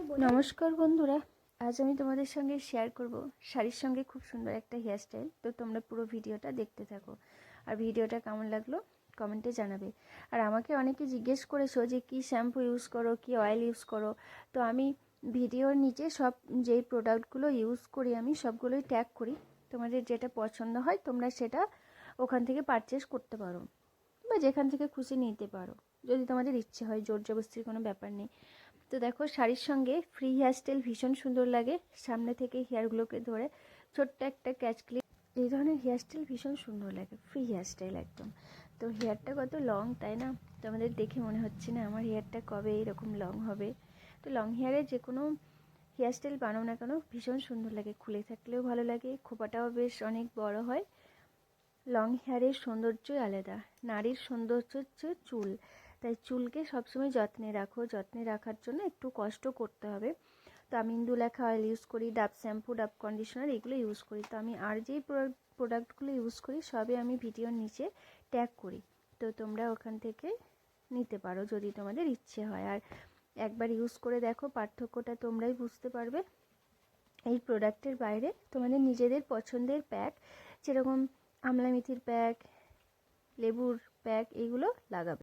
নমস্কার বন্ধুরা, আজ আমি তোমাদের সঙ্গে শেয়ার করব শাড়ির সঙ্গে খুব সুন্দর একটা হেয়ারস্টাইল। তো তোমরা পুরো ভিডিওটা দেখতে থাকো, আর ভিডিওটা কেমন লাগলো কমেন্টে জানাবে। আর আমাকে অনেকে জিজ্ঞেস করেছো যে কি শ্যাম্পু ইউজ করো, কি অয়েল ইউজ করো। তো আমি ভিডিওর নিচে সব যেই প্রোডাক্টগুলো ইউজ করি আমি সবগুলোই ট্যাগ করি। তোমাদের যেটা পছন্দ হয় তোমরা সেটা ওখান থেকে পারচেস করতে পারো বা যেখান থেকে খুশি নিতে পারো, যদি তোমাদের ইচ্ছে হয়। জোর জবরদস্তির কোনো ব্যাপার নেই। তো দেখো, শাড়ির সঙ্গে ফ্রি হেয়ারস্টাইল ভীষণ সুন্দর লাগে। সামনে থেকে হেয়ারগুলোকে ধরে ছোট্ট একটা ক্যাচ ক্লিপ, এই ধরনের হেয়ারস্টাইল ভীষণ সুন্দর লাগে, ফ্রি হেয়ারস্টাইল একদম। তো হেয়ারটা কত লং, তাই না? তোমাদের দেখে মনে হচ্ছে না আমার হেয়ারটা কবে এরকম লং হবে? তো লং হেয়ারে যে কোনো হেয়ারস্টাইল বানাও না কেন ভীষণ সুন্দর লাগে, খুলে থাকলেও ভালো লাগে, খোপাটাও বেশ অনেক বড় হয়। লং হেয়ারের সৌন্দর্যই আলাদা। নারীর সৌন্দর্য হচ্ছে চুল, তাই চুলকে সবসময় যত্নে রাখো। যত্নে রাখার জন্য একটু কষ্ট করতে হবে। তো আমি ইন্দুলেখা অয়েল ইউজ করি, ডাব শ্যাম্পু, ডাব কন্ডিশনার এগুলো ইউজ করি। তো আমি আর যেই প্রোডাক্টগুলো ইউজ করি সবই আমি ভিডিওর নিচে ট্যাগ করি। তো তোমরা ওখান থেকে নিতে পারো যদি তোমাদের ইচ্ছে হয়। আর একবার ইউজ করে দেখো, পার্থক্যটা তোমরাই বুঝতে পারবে। এই প্রোডাক্টের বাইরে তোমাদের নিজেদের পছন্দের প্যাক, যেরকম আমলা মেথির প্যাক, লেবুর প্যাক, এগুলো লাগাবে।